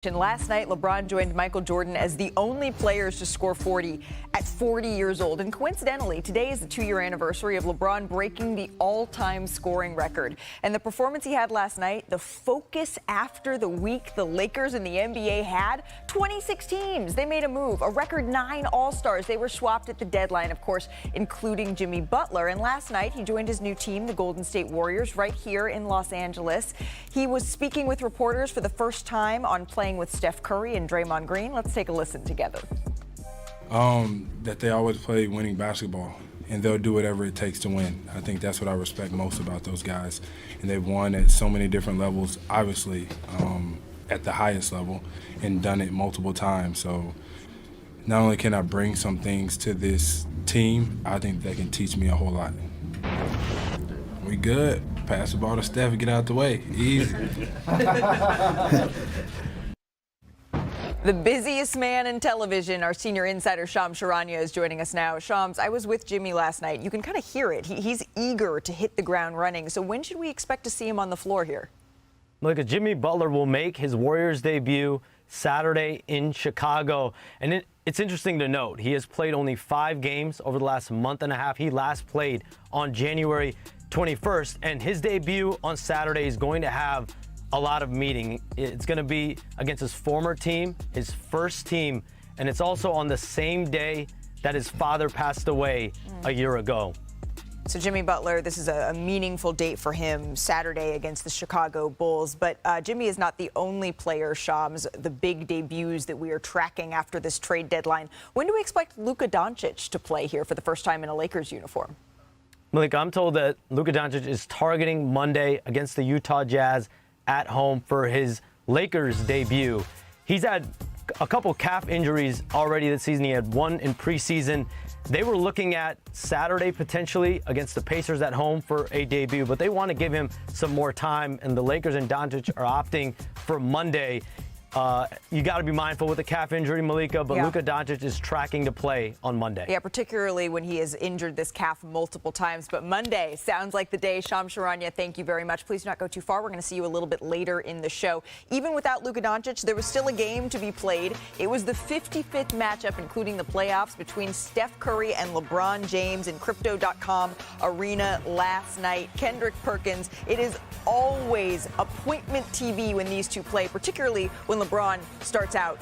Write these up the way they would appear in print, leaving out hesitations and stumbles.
Last night, LeBron joined Michael Jordan as the only players to score 40 at 40 years old. And coincidentally, today is the 2-year anniversary of LeBron breaking the all-time scoring record. And the performance he had last night, the focus after the week the Lakers and the NBA had, 26 teams. They made a move, a record 9 All-Stars. They were swapped at the deadline, of course, including Jimmy Butler. And last night, he joined his new team, the Golden State Warriors, right here in Los Angeles. He was speaking with reporters for the first time on playing with Steph Curry and Draymond Green. Let's take a listen together. That they always play winning basketball, and they'll do whatever it takes to win. I think that's what I respect most about those guys. And they've won at so many different levels, obviously, at the highest level, and done it multiple times. So not only can I bring some things to this team, I think they can teach me a whole lot. We good. Pass the ball to Steph and get out the way. Easy. The busiest man in television, our senior insider Shams Charania, is joining us now. Shams, I was with Jimmy last night. You can kind of hear it. He's eager to hit the ground running. So when should we expect to see him on the floor here? Look, Jimmy Butler will make his Warriors debut Saturday in Chicago. And it's interesting to note, he has played only 5 games over the last month and a half. He last played on January 21st, and his debut on Saturday is going to have a lot of meaning. It's going to be against his former team, his first team, and it's also on the same day that his father passed away a year ago. So Jimmy Butler, this is a meaningful date for him, Saturday against the Chicago Bulls. But Jimmy is not the only player, Shams, the big debuts that we are tracking after this trade deadline. When do we expect Luka Doncic to play here for the first time in a Lakers uniform? Malik, I'm told that Luka Doncic is targeting Monday against the Utah Jazz at home for his Lakers debut. He's had a couple calf injuries already this season. He had one in preseason. They were looking at Saturday potentially against the Pacers at home for a debut, but they want to give him some more time, and the Lakers and Doncic are opting for Monday. You got to be mindful with the calf injury, Malika, but Luka Doncic is tracking to play on Monday. Yeah, particularly when he has injured this calf multiple times. But Monday sounds like the day. Shams Charania, thank you very much. Please do not go too far. We're going to see you a little bit later in the show. Even without Luka Doncic, there was still a game to be played. It was the 55th matchup, including the playoffs, between Steph Curry and LeBron James in Crypto.com Arena last night. Kendrick Perkins, it is always appointment TV when these two play, particularly when LeBron starts out.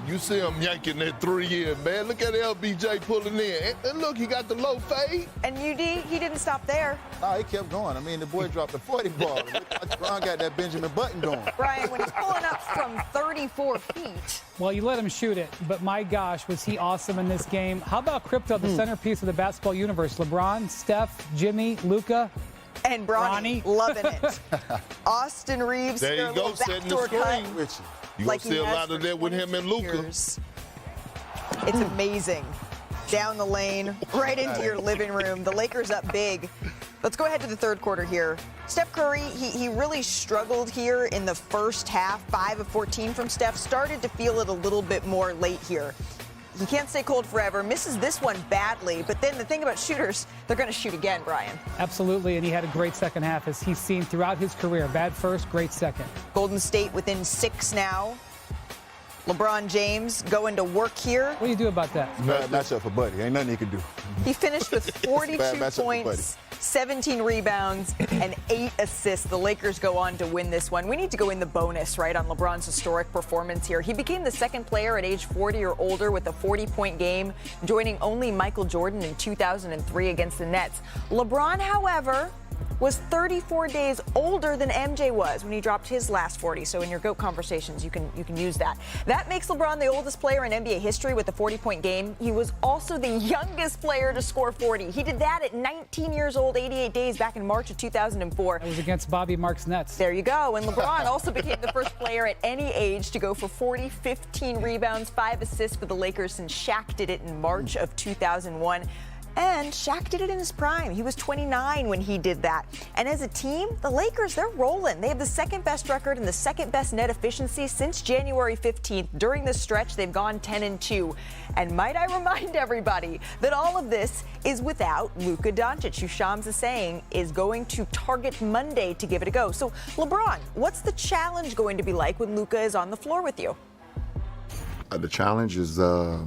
You see him yanking that 3 in, man. Look at LBJ pulling in. And look, he got the low fade. And UD, he didn't stop there. Oh, he kept going. I mean, the boy dropped the 40 ball. LeBron got that Benjamin Button going. Brian, when he's pulling up from 34 feet. Well, you let him shoot it, but my gosh, was he awesome in this game. How about Crypto, the centerpiece of the basketball universe? LeBron, Steph, Jimmy, Luka. And Bronny, loving it. Austin Reeves, there you go, setting the screen with you. You like gonna see a lot of that with him and Luka. It's amazing. Down the lane, right into your living room. The Lakers up big. Let's go ahead to the third quarter here. Steph Curry, he really struggled here in the first half. 5 of 14 from Steph. Started to feel it a little bit more late here. He can't stay cold forever, misses this one badly, but then the thing about shooters, they're going to shoot again, Brian. Absolutely, and he had a great second half, as he's seen throughout his career. Bad first, great second. Golden State within 6 now. LeBron James going to work here. What do you do about that? Bad matchup for Buddy. Ain't nothing he can do. He finished with 42 points, 17 rebounds, and 8 assists. The Lakers go on to win this one. We need to go in the bonus, right, on LeBron's historic performance here. He became the second player at age 40 or older with a 40-point game, joining only Michael Jordan in 2003 against the Nets. LeBron, however, was 34 days older than MJ was when he dropped his last 40. So in your GOAT conversations, you can use that. That makes LeBron the oldest player in NBA history with a 40-point game. He was also the youngest player to score 40. He did that at 19 years old, 88 days back in March of 2004. That was against Bobby Marks' Nets. There you go. And LeBron also became the first player at any age to go for 40, 15 rebounds, 5 assists for the Lakers since Shaq did it in March of 2001. And Shaq did it in his prime. He was 29 when he did that. And as a team, the Lakers, they're rolling. They have the second best record and the second best net efficiency since January 15th. During this stretch, they've gone 10-2. And might I remind everybody that all of this is without Luka Doncic, who Shams is saying is going to target Monday to give it a go. So, LeBron, what's the challenge going to be like when Luka is on the floor with you? The challenge is, I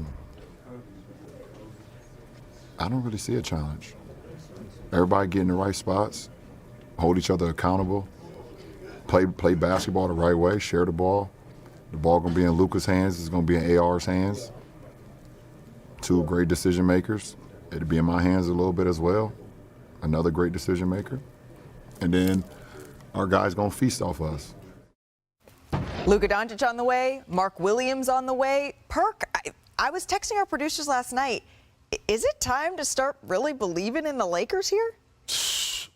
don't really see a challenge. Everybody get in the right spots, hold each other accountable, play basketball the right way, share the ball. The ball gonna be in Luka's hands, it's gonna be in AR's hands. Two great decision makers. It'll be in my hands a little bit as well. Another great decision maker. And then our guys gonna feast off us. Luka Doncic on the way, Mark Williams on the way. Perk, I was texting our producers last night. Is it time to start really believing in the Lakers here?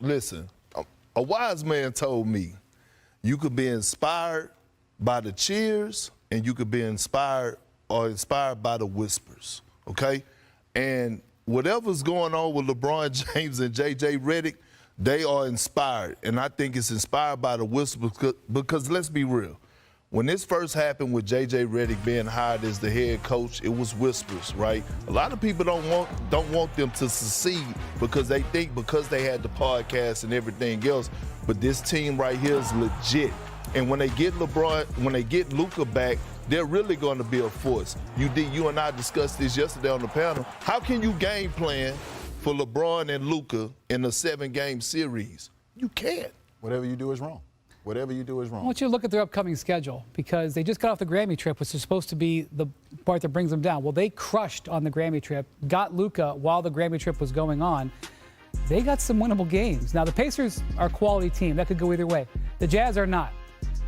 Listen, a wise man told me you could be inspired by the cheers and you could be inspired by the whispers, okay? And whatever's going on with LeBron James and J.J. Redick, they are inspired. And I think it's inspired by the whispers because let's be real. When this first happened with J.J. Redick being hired as the head coach, it was whispers, right? A lot of people don't want them to succeed because they think because they had the podcast and everything else, but this team right here is legit. And when they get Luka back, they're really going to be a force. You and I discussed this yesterday on the panel. How can you game plan for LeBron and Luka in a 7-game series? You can't. Whatever you do is wrong. Whatever you do is I wrong. want you to look at their upcoming schedule because they just got off the Grammy trip, which is supposed to be the part that brings them down. Well, they crushed on the Grammy trip, got Luka while the Grammy trip was going on. They got some winnable games. Now, the Pacers are a quality team. That could go either way. The Jazz are not.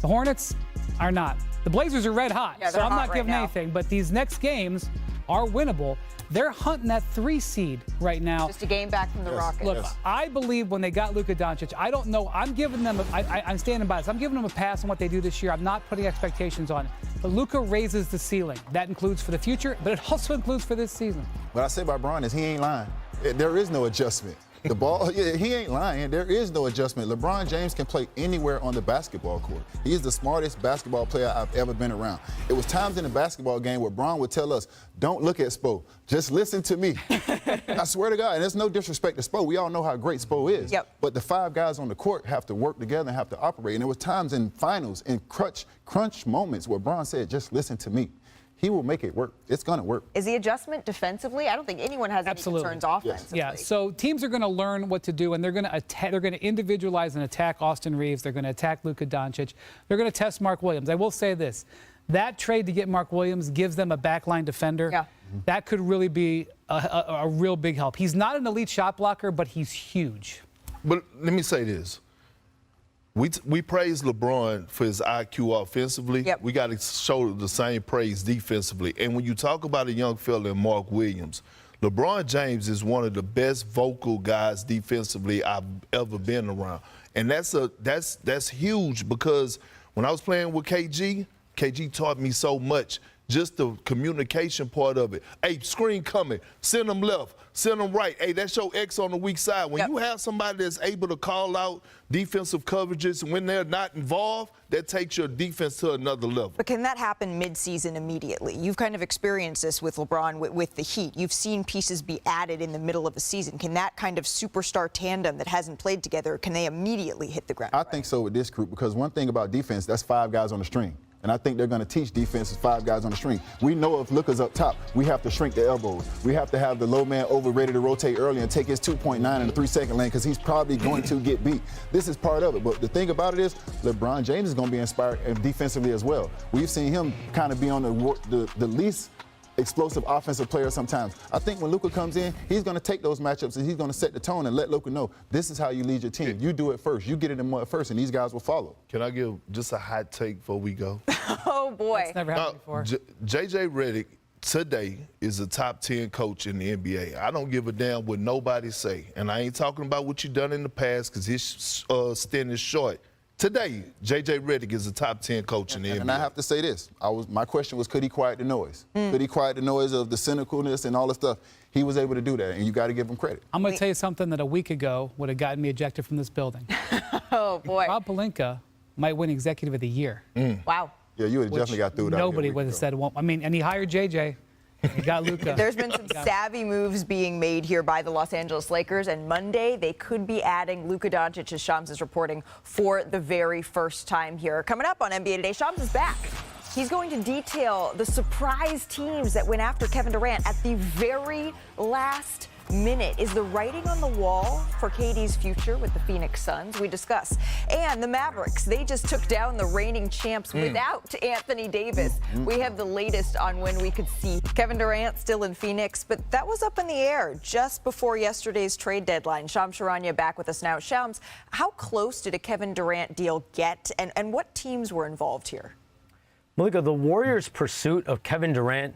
The Hornets are not. The Blazers are red hot, yeah, so I'm hot not right giving now. anything. But these next games are winnable. They're hunting that 3 seed right now. Just a game back from the Rockets. Look, I believe when they got Luka Doncic, I don't know. I'm giving them. I'm standing by this. I'm giving them a pass on what they do this year. I'm not putting expectations on it. But Luka raises the ceiling. That includes for the future, but it also includes for this season. What I say about Bron is he ain't lying. There is no adjustment. The ball, he ain't lying. There is no adjustment. LeBron James can play anywhere on the basketball court. He is the smartest basketball player I've ever been around. It was times in the basketball game where Bron would tell us, don't look at Spo, just listen to me. I swear to God, and there's no disrespect to Spo. We all know how great Spo is. Yep. But the 5 guys on the court have to work together and have to operate. And there was times in finals, in crunch moments where Bron said, just listen to me. He will make it work. It's going to work. Is the adjustment defensively? I don't think anyone has any concerns offensively. Yeah, so teams are going to learn what to do, and they're going to individualize and attack Austin Reeves. They're going to attack Luka Doncic. They're going to test Mark Williams. I will say this. That trade to get Mark Williams gives them a backline defender. Yeah. That could really be a real big help. He's not an elite shot blocker, but he's huge. But let me say this. We praise LeBron for his IQ offensively. Yep. We got to show the same praise defensively. And when you talk about a young fella in Mark Williams, LeBron James is one of the best vocal guys defensively I've ever been around. And that's huge because when I was playing with KG taught me so much. Just the communication part of it. Hey, screen coming. Send them left. Send them right. Hey, that's your X on the weak side. When you have somebody that's able to call out defensive coverages when they're not involved, that takes your defense to another level. But can that happen mid-season immediately? You've kind of experienced this with LeBron with the Heat. You've seen pieces be added in the middle of a season. Can that kind of superstar tandem that hasn't played together, can they immediately hit the ground? I think so with this group because one thing about defense, that's 5 guys on the string. And I think they're going to teach defenses 5 guys on the string. We know if Luka's up top, we have to shrink the elbows. We have to have the low man over ready to rotate early and take his 2.9 in the 3-second lane because he's probably going to get beat. This is part of it. But the thing about it is LeBron James is going to be inspired defensively as well. We've seen him kind of be on the least explosive offensive player sometimes. I think when Luka comes in, he's going to take those matchups and he's going to set the tone and let Luka know this is how you lead your team. You do it first. You get it in mud first, and these guys will follow. Can I give just a hot take before we go? Oh, boy. It's never happened before. J.J. Redick today is a top 10 coach in the NBA. I don't give a damn what nobody say. And I ain't talking about what you done in the past because his stint is short. Today, J.J. Redick is a top 10 coach in the NBA. And I have to say this. My question was, could he quiet the noise? Could he quiet the noise of the cynicalness and all the stuff? He was able to do that, and you got to give him credit. I'm going to tell you something that a week ago would have gotten me ejected from this building. Oh, boy. Rob Pelinka might win Executive of the Year. Wow. Yeah, you would have definitely got through that. Nobody would have said, well, I mean, and he hired JJ. He got Luka. There's been some savvy moves being made here by the Los Angeles Lakers, and Monday they could be adding Luka Doncic, as Shams is reporting, for the very first time here. Coming up on NBA Today, Shams is back. He's going to detail the surprise teams that went after Kevin Durant at the very last minute. Is the writing on the wall for KD's future with the Phoenix Suns? We discuss. And the Mavericks, they just took down the reigning champs without Anthony Davis. We have the latest on when we could see Kevin Durant still in Phoenix, but that was up in the air just before yesterday's trade deadline. Shams Charania back with us now. Shams, how close did a Kevin Durant deal get, and what teams were involved here? Malika, the Warriors' pursuit of Kevin Durant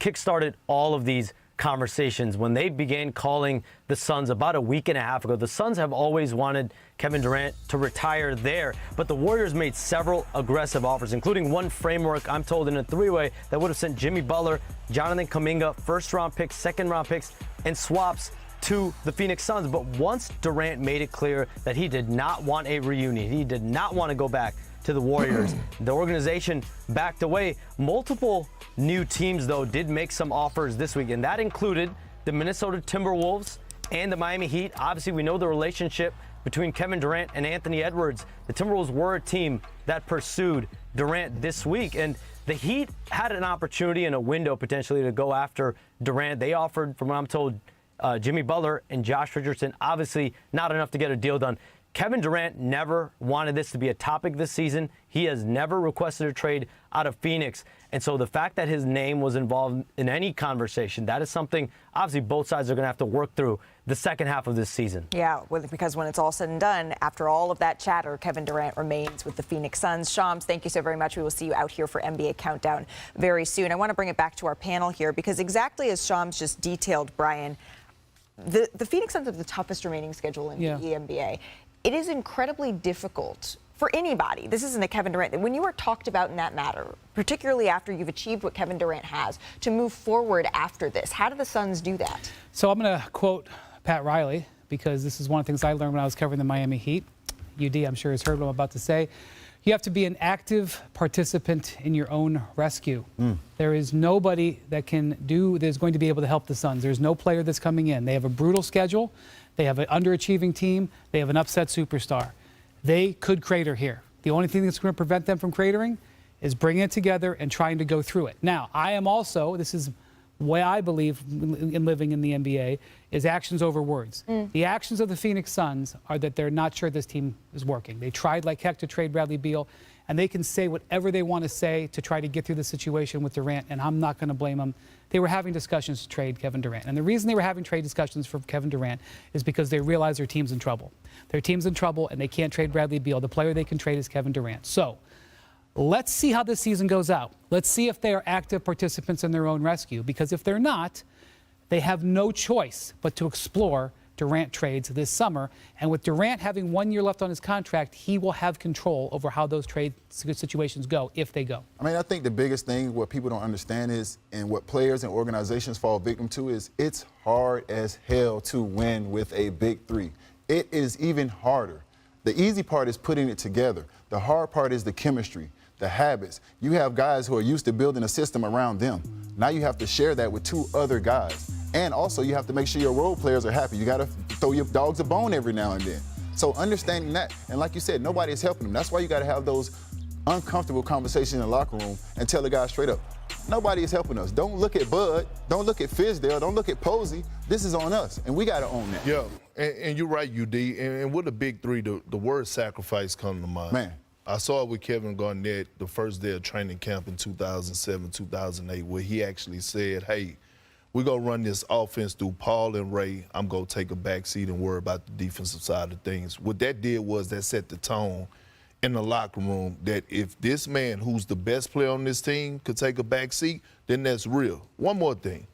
kickstarted all of these conversations when they began calling the Suns about a week and a half ago. The Suns have always wanted Kevin Durant to retire there, but the Warriors made several aggressive offers, including one framework, I'm told, in a three-way that would have sent Jimmy Butler, Jonathan Kuminga, first-round picks, second-round picks, and swaps to the Phoenix Suns. But once Durant made it clear that he did not want a reunion, he did not want to go back to the Warriors, the organization backed away. Multiple new teams, though, did make some offers this week, and that included the Minnesota Timberwolves and the Miami Heat. Obviously, we know the relationship between Kevin Durant and Anthony Edwards. The Timberwolves were a team that pursued Durant this week, and the Heat had an opportunity and a window potentially to go after Durant. They offered, from what I'm told, Jimmy Butler and Josh Richardson. Obviously, not enough to get a deal done. Kevin Durant never wanted this to be a topic this season. He has never requested a trade out of Phoenix. And so the fact that his name was involved in any conversation, that is something obviously both sides are going to have to work through the second half of this season. Yeah, because when it's all said and done, after all of that chatter, Kevin Durant remains with the Phoenix Suns. Shams, thank you so very much. We will see you out here for NBA Countdown very soon. I want to bring it back to our panel here because exactly as Shams just detailed, Brian, the Phoenix Suns have the toughest remaining schedule in the NBA. It is incredibly difficult for anybody. This isn't a Kevin Durant. When you are talked about in that matter, particularly after you've achieved what Kevin Durant has, to move forward after this, how do the Suns do that? So I'm going to quote Pat Riley, because this is one of the things I learned when I was covering the Miami Heat. UD, I'm sure, has heard what I'm about to say. You have to be an active participant in your own rescue. There is nobody that's going to be able to help the Suns. There's no player that's coming in. They have a brutal schedule. They have an underachieving team. They have an upset superstar. They could crater here. The only thing that's going to prevent them from cratering is bringing it together and trying to go through it. Now, I am also, this is why I believe in living in the NBA, is actions over words. The actions of the Phoenix Suns are that they're not sure this team is working. They tried like heck to trade Bradley Beal, and they can say whatever they want to say to try to get through the situation with Durant, and I'm not going to blame them. They were having discussions to trade Kevin Durant. And the reason they were having trade discussions for Kevin Durant is because they realize their team's in trouble. Their team's in trouble, and they can't trade Bradley Beal. The player they can trade is Kevin Durant. So let's see how this season goes out. Let's see if they are active participants in their own rescue, because if they're not, they have no choice but to explore Durant trades this summer. And with Durant having 1 year left on his contract, he will have control over how those trade situations go, if they go. I mean, I think the biggest thing what people don't understand is, and what players and organizations fall victim to, is it's hard as hell to win with a big three. It is even harder. The easy part is putting it together. The hard part is the chemistry, the habits. You have guys who are used to building a system around them. Now you have to share that with two other guys. And also you have to make sure your role players are happy. You got to throw your dogs a bone every now and then. So understanding that, and like you said, nobody is helping them. That's why you got to have those uncomfortable conversations in the locker room and tell the guys straight up, nobody is helping us. Don't look at Bud. Don't look at Fizdale. Don't look at Posey. This is on us, and we got to own that. Yeah, and you're right, UD. And with the big three, the word sacrifice comes to mind. Man. I saw it with Kevin Garnett the first day of training camp in 2007, 2008, where he actually said, hey, we're going to run this offense through Paul and Ray. I'm going to take a back seat and worry about the defensive side of things. What that did was that set the tone in the locker room that if this man, who's the best player on this team, could take a back seat, then that's real. One more thing.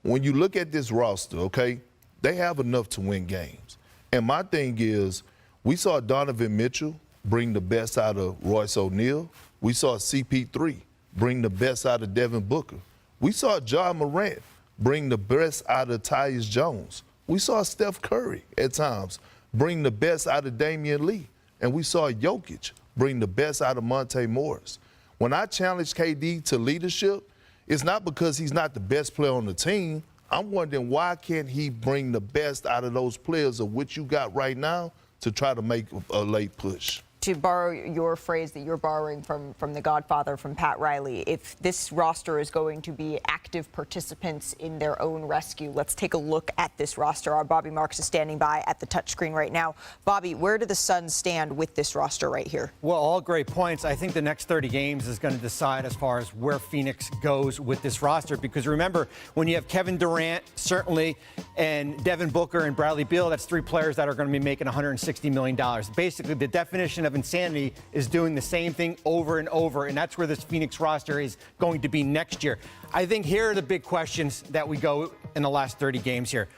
When you look at this roster, okay, they have enough to win games. And my thing is, we saw Donovan Mitchell bring the best out of Royce O'Neal. We saw CP3 bring the best out of Devin Booker. We saw Ja Morant bring the best out of Tyus Jones. We saw Steph Curry at times bring the best out of Damian Lee. And we saw Jokic bring the best out of Monte Morris. When I challenge KD to leadership, it's not because he's not the best player on the team. I'm wondering why can't he bring the best out of those players of what you got right now to try to make a late push. To borrow your phrase that you're borrowing from The Godfather, from Pat Riley, if this roster is going to be active participants in their own rescue, let's take a look at this roster. Our Bobby Marks is standing by at the touchscreen right now. Bobby, where do the Suns stand with this roster right here? Well, all great points. I think the next 30 games is going to decide as far as where Phoenix goes with this roster, because remember, when you have Kevin Durant, certainly, and Devin Booker and Bradley Beal, that's three players that are going to be making $160 million. Basically, the definition of insanity is doing the same thing over and over, and that's where this Phoenix roster is going to be next year. I think here are the big questions that we go in the last 30 games here.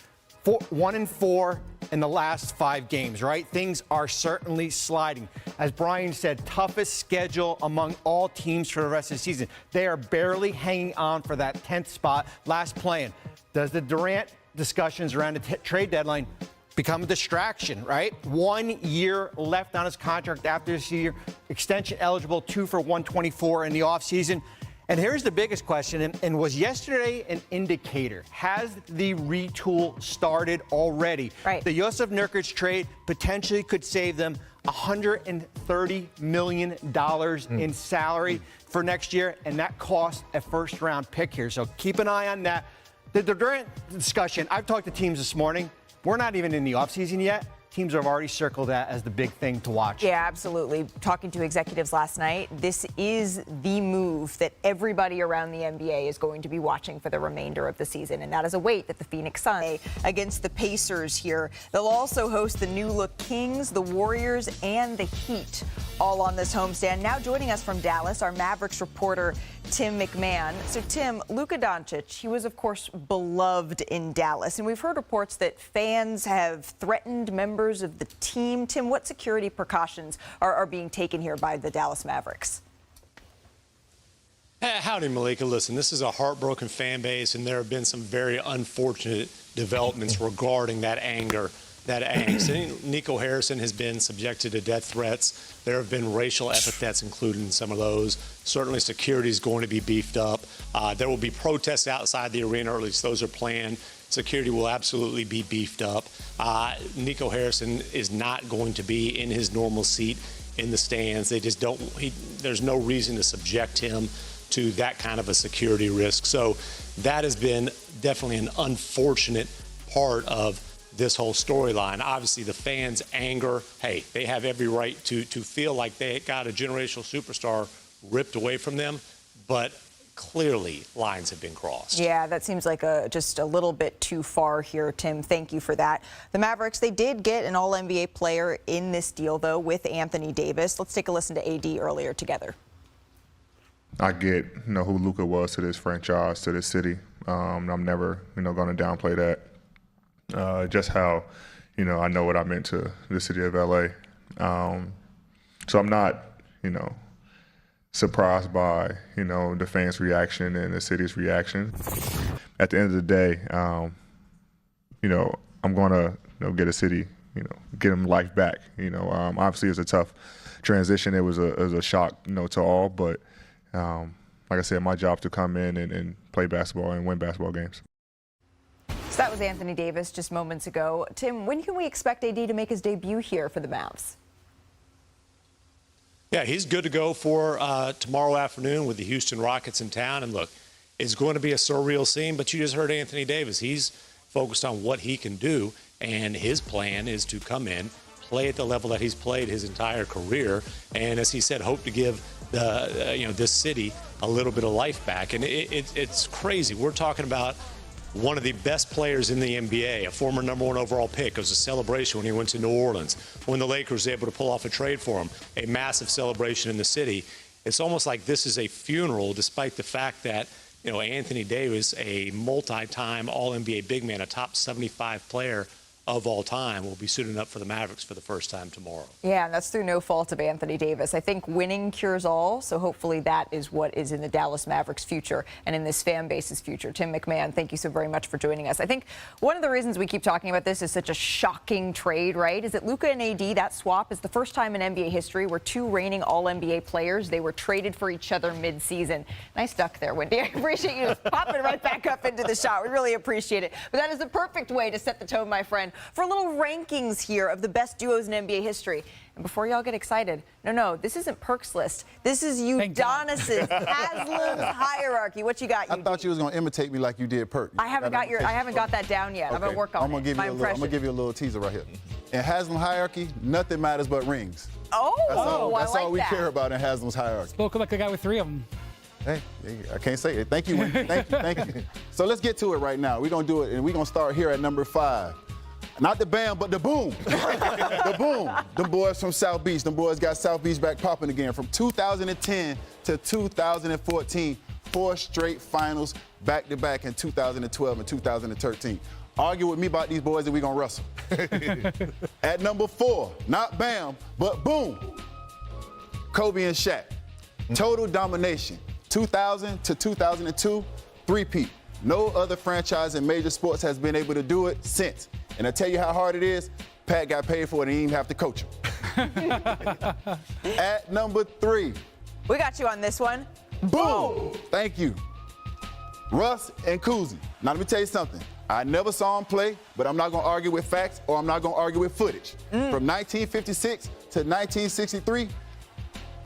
1-4 in the last 5 games, right? Things are certainly sliding. As Brian said, toughest schedule among all teams for the rest of the season. They are barely hanging on for that 10th spot. Last play-in. Does the Durant discussions around the trade deadline become a distraction, right? 1 year left on his contract after this year. Extension eligible, 2 for $124 in the offseason. And here's the biggest question, and was yesterday an indicator? Has the retool started already? Right. The Jusuf Nurkic trade potentially could save them $130 million in salary for next year, and that costs a first-round pick here. So keep an eye on that. The Durant discussion, I've talked to teams this morning. We're not even in the offseason yet. Teams have already circled that as the big thing to watch. Yeah, absolutely. Talking to executives last night, this is the move that everybody around the NBA is going to be watching for the remainder of the season, and that is a weight that the Phoenix Suns against the Pacers here. They'll also host the new-look Kings, the Warriors, and the Heat, all on this homestand. Now joining us from Dallas, our Mavericks reporter, Tim McMahon. So, Tim, Luka Doncic, he was, of course, beloved in Dallas, and we've heard reports that fans have threatened members of the team. Tim, what security precautions are being taken here by the Dallas Mavericks? Howdy, Malika. Listen, this is a heartbroken fan base, and there have been some very unfortunate developments regarding that anger, that angst. Nico Harrison has been subjected to death threats. There have been racial epithets included in some of those. Certainly security is going to be beefed up. There will be protests outside the arena, or at least those are planned. Security will absolutely be beefed up. Nico Harrison is not going to be in his normal seat in the stands. They just don't, there's no reason to subject him to that kind of a security risk. So that has been definitely an unfortunate part of this whole storyline. Obviously, the fans' anger, hey, they have every right to feel like they got a generational superstar ripped away from them, but clearly lines have been crossed. Yeah, that seems like just a little bit too far here, Tim. Thank you for that. The Mavericks, they did get an All-NBA player in this deal, though, with Anthony Davis. Let's take a listen to AD earlier together. I get, who Luka was to this franchise, to this city. I'm never, going to downplay that. Just how, I know what I meant to the city of LA. So I'm not, surprised by, the fans' reaction and the city's reaction. At the end of the day, I'm going to, get a city, get them life back. Obviously it's a tough transition. It was a shock, to all, but like I said, my job to come in and play basketball and win basketball games. So that was Anthony Davis just moments ago. Tim, when can we expect AD to make his debut here for the Mavs? Yeah, he's good to go for tomorrow afternoon with the Houston Rockets in town. And look, it's going to be a surreal scene, but you just heard Anthony Davis. He's focused on what he can do, and his plan is to come in, play at the level that he's played his entire career, and as he said, hope to give this city a little bit of life back. And it's crazy. We're talking about one of the best players in the NBA, a former #1 overall pick. It was a celebration when he went to New Orleans, when the Lakers were able to pull off a trade for him, a massive celebration in the city. It's almost like this is a funeral, despite the fact that, Anthony Davis, a multi-time All-NBA big man, a top 75 player, of all time, will be suiting up for the Mavericks for the first time tomorrow. Yeah, and that's through no fault of Anthony Davis. I think winning cures all, so hopefully that is what is in the Dallas Mavericks' future and in this fan base's future. Tim McMahon, thank you so very much for joining us. I think one of the reasons we keep talking about this is such a shocking trade, right, is that Luka and AD, that swap, is the first time in NBA history where two reigning All-NBA players, they were traded for each other mid-season. Nice duck there, Wendy. I appreciate you just popping right back up into the shot. We really appreciate it. But that is the perfect way to set the tone, my friend, for a little rankings here of the best duos in NBA history. And before y'all get excited, no, this isn't Perk's list. This is Udonis's Haslam's hierarchy. What you got? I thought you was gonna imitate me like you did Perk. I haven't got that down yet. Okay. I'm gonna work on it. I'm gonna give you a little teaser right here. In Haslam hierarchy, nothing matters but rings. Oh, that's all we that. care about in Haslam's hierarchy. Spoke like a guy with 3 of them. Hey, I can't say it. Thank you, Wendy. Thank you. So let's get to it right now. We're gonna do it, and we're gonna start here at number 5. Not the bam, but the boom. The boom. Them boys from South Beach. Them boys got South Beach back popping again. From 2010 to 2014, 4 straight finals back-to-back in 2012 and 2013. Argue with me about these boys and we're going to wrestle. At number 4, not bam, but boom. Kobe and Shaq. Total domination. 2000 to 2002, 3-peat. No other franchise in major sports has been able to do it since. And I tell you how hard it is, Pat got paid for it and he didn't even have to coach him. At number 3. We got you on this one. Boom! Thank you. Russ and Kuzi. Now let me tell you something. I never saw him play, but I'm not going to argue with facts or I'm not going to argue with footage. From 1956 to 1963,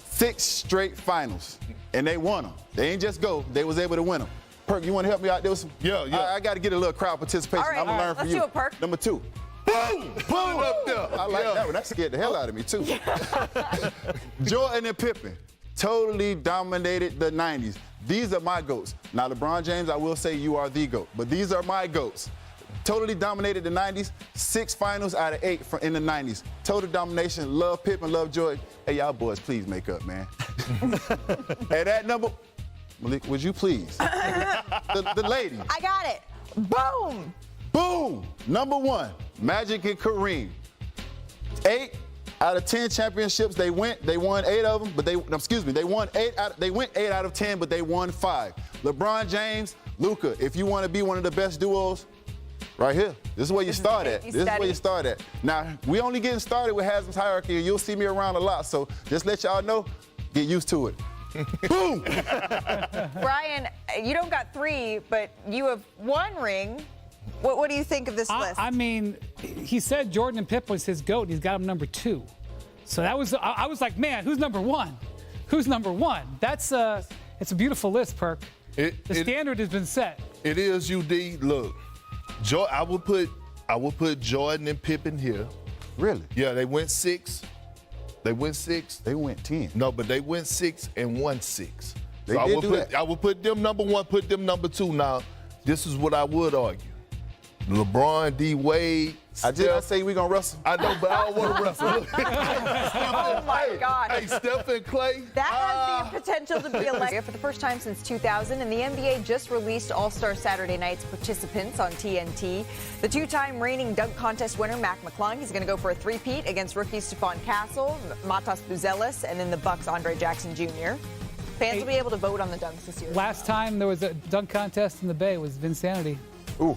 6 straight finals. And they won them. They ain't just go, they was able to win them. Perk, you want to help me out there with some? Yeah. I got to get a little crowd participation. All right, I'm going to learn from let's you. do it, Perk. Number 2. Boom! Boom up there. I like that one. That scared the hell out of me, too. Jordan and Pippen totally dominated the 90s. These are my GOATs. Now, LeBron James, I will say you are the GOAT, but these are my GOATs. Totally dominated the 90s. 6 finals out of 8 in the 90s. Total domination. Love Pippen, love Jordan. Hey, y'all boys, please make up, man. And that number, Malik, would you please? the lady. I got it. Boom! Boom! Number 1, Magic and Kareem. 8 out of 10 championships they won 8 of them, but they won 8 out of 10, but they won 5. LeBron James, Luka, if you want to be one of the best duos, right here. This is where you start at. This is where you start at. Now, we only getting started with Haslam's hierarchy, and you'll see me around a lot, so just let y'all know, get used to it. Boom! Brian, you don't got 3, but you have 1 ring. What do you think of this list? I mean, he said Jordan and Pip was his GOAT, and he's got him number 2. So that was, I was like, man, who's number 1? Who's number 1? That's it's a beautiful list, Perk. The standard has been set. It is, UD. Look, I would put Jordan and Pippen here. Really? Yeah, they went 6. They went 6. They went 10. No, but they went 6 and won 6. They did do that. I would put them number 1, put them number 2. Now, this is what I would argue. LeBron, D. Wade. I did not say we gonna wrestle. I know, but I don't want to wrestle. Oh my God. Hey, Steph and Clay. That has the potential to be a leg for the first time since 2000, and the NBA just released All-Star Saturday Night's participants on TNT. The 2-time reigning dunk contest winner, Mac McClung, he's going to go for a 3-peat against rookies Stephon Castle, Matas Buzelis, and then the Bucks' Andre Jackson Jr. Fans will be able to vote on the dunks this year. Last time there was a dunk contest in the Bay was Vinsanity. Ooh,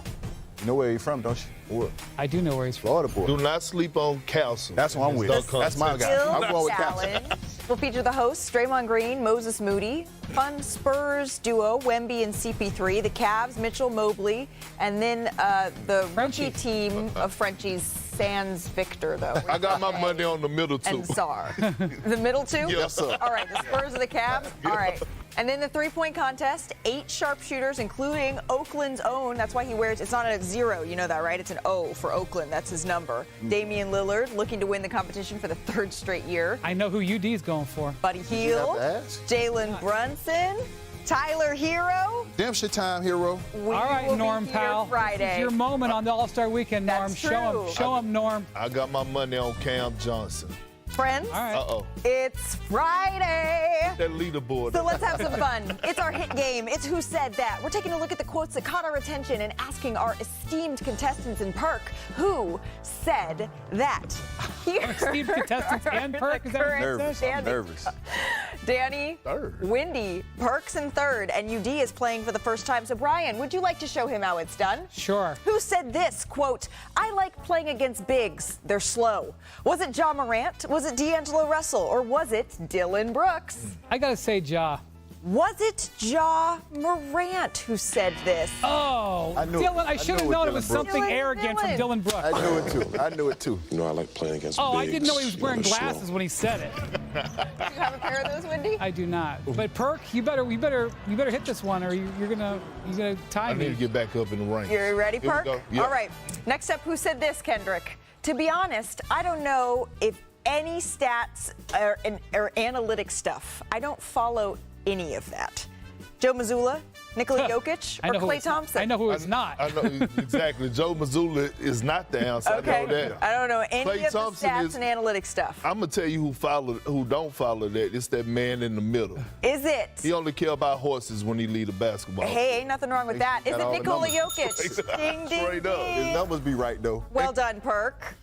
you know where he's from, don't you? What? I do know where he's from. Florida boy. Do not sleep on Castle. That's what I'm with. That's my guy. I'm going with Castle. Challenge will feature the hosts, Draymond Green, Moses Moody, fun Spurs duo, Wemby and CP3, the Cavs, Mitchell Mobley, and then the rookie team of Frenchie's Sans Victor, though. I got my money on the middle 2. And Czar. The middle 2? Yes, sir. All right, the Spurs and the Cavs. All right. And then the 3-point contest, 8 sharpshooters, including Oakland's own. That's why he wears, it's not a 0, you know that, right? It's an O for Oakland. That's his number. Damian Lillard looking to win the competition for the 3rd straight year. I know who UD's going for. Buddy Hield, Jalen Brunson, Tyler Hero. Redemption time, hero. All right, Norm Powell. Friday. This is your moment on the All-Star Weekend, Norm. That's true. Show him, Norm. I got my money on Cam Johnson. Friends, All right. Uh-oh. it's Friday. That leaderboard. So let's have some fun. It's our hit game. It's Who Said That. We're taking a look at the quotes that caught our attention and asking our esteemed contestants in Perk, who said that? Here Esteemed contestants and Perk, is that what you Nervous. said? I'm nervous. Danny, Third. Wendy, Perks in third, and UD is playing for the first time. So Brian, would you like to show him how it's done? Sure. Who said this, quote, I like playing against bigs. They're slow. Was it Ja Morant? Was it D'Angelo Russell? Or was it Dylan Brooks? I got to say Ja. Was it Ja Morant who said this? Oh, I knew it. Dylan, I I should have knew it known was it was Dylan Brooks. something Dylan, arrogant from Dylan Brooks. I knew it too. I knew it too. You know, I like playing against Oh, bigs. I didn't know he was wearing You know, they're glasses slow. when he said it. Do you have a pair of those, Wendy? I do not. But Perk, you better hit this one, or you're gonna tie I me. need to get back up in the ring. You're ready, Here we Perk? go. Yeah. All right. Next up, who said this, Kendrick? To be honest, I don't know if any stats or analytic stuff. I don't follow any of that. Joe Mazzulla, Nikola Jokic, I or know who Klay it's- Thompson? I know who it's not. I know exactly. Joe Mazzulla is not the answer. Okay. I know that. I don't know any Klay of Thompson the stats is- and analytic stuff. I'm gonna tell you who don't follow that. It's that man in the middle. Is it? He only care about horses when he lead a basketball. Hey, ain't nothing wrong with that. Is got it all the Nikola numbers. Jokic? Ding, ding, Straight up. His ding. numbers be right though. Well done, Perk.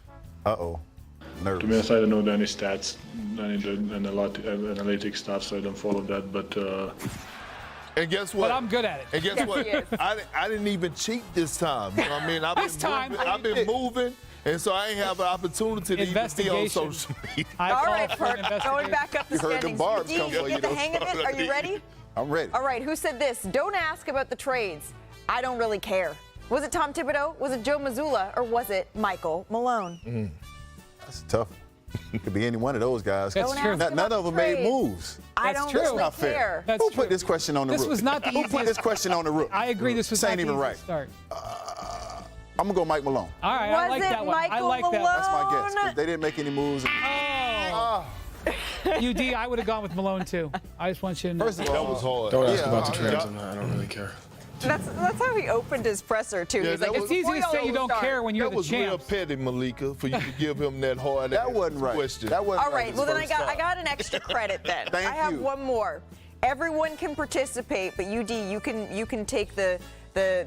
Uh-oh. To be Nervous. honest, I don't know any stats, any analytic stuff, so I don't follow that. But And guess what? But I'm good at it. And guess Yes, what? he is. I didn't even cheat this time. You know what I mean? I've been moving, and so I ain't have an opportunity to even be on Investigation. social media. I All call right, for an Perk. Going investigation. back up the You heard them standings. barbs You come for you, get the though. hang of it? Are you ready? I'm ready. All right, who said this? Don't ask about the trades. I don't really care. Was it Tom Thibodeau? Was it Joe Mazzulla? Or was it Michael Malone? That's tough. It could be any one of those guys. That's Don't true. ask None about of the them made trades. moves. I That's don't true. really Not fair. care. That's Who true. put this question on the This roof? was not the Who put easiest- this question on the roof? I agree. This was This not ain't the even easiest right. start. I'm gonna go Mike Malone. All right, Was I like it that one. I Michael like that. Malone? That's my guess. 'Cause they didn't make any moves. Oh. UD, I would have gone with Malone too. I just want you to know. First of That all, was hard. Don't ask Yeah, about the yeah. trades. I don't really care. That's how he opened his presser, too. Yeah, He's that like, was- It's easy to before say y'all you don't start. care when you're That the was real champ. petty, Malika, for you to give him that hard that wasn't right. question. That wasn't All right, well, then I first got an extra credit then. Thank I have you. one more. Everyone can participate, but UD, you can take the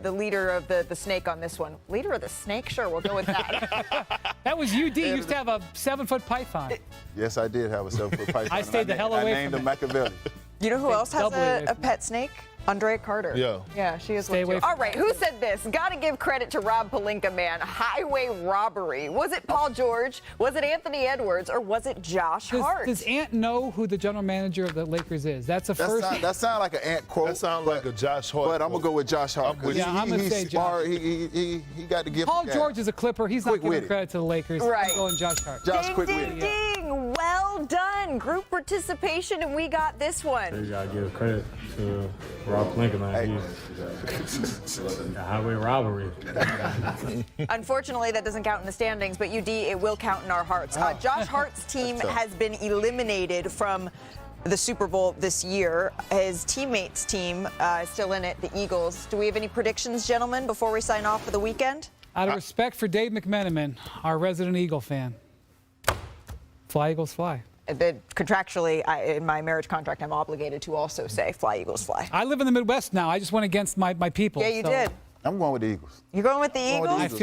leader of the snake on this one. Leader of the snake? Sure, we'll go with that. That was UD. Used to have a 7-foot python. Yes, I did have a 7-foot python. I stayed the hell away I named from him Machiavelli. You know who else has doubly away a from pet snake? Andrea Carter. Yeah. Yeah, she is Stay one away too. from All right, who said this? Gotta give credit to Rob Pelinka, man. Highway robbery. Was it Paul George? Was it Anthony Edwards? Or was it Josh Hart? Does Ant know who the general manager of the Lakers is? That's a first. That sound like an ant quote. That sounds like a Josh Hart. But I'm gonna go with Josh Hart. I'm with you. Yeah, I'm gonna say he's Josh. smart. He got to give. Paul George is a Clipper. He's not giving Quick-witted. credit to the Lakers. Right. I'm going Josh Hart. Josh ding, quick-witted. ding, ding. Well done. Group participation, and we got this one. you gotta give credit to Rob Pelinka, man. He's a highway robbery. Unfortunately, that doesn't count in the standings, but UD, it will count in our hearts. Josh Hart's team has been eliminated from the Super Bowl this year. His teammates' team is still in it, the Eagles. Do we have any predictions, gentlemen, before we sign off for the weekend? Out of respect for Dave McMenamin, our resident Eagle fan, fly Eagles fly. Contractually, in my marriage contract, I'm obligated to also say fly, Eagles, fly. I live in the Midwest now. I just went against my people. Yeah, you so did. I'm going with the Eagles. You're going with the Going with the Eagles? I Eagles. feel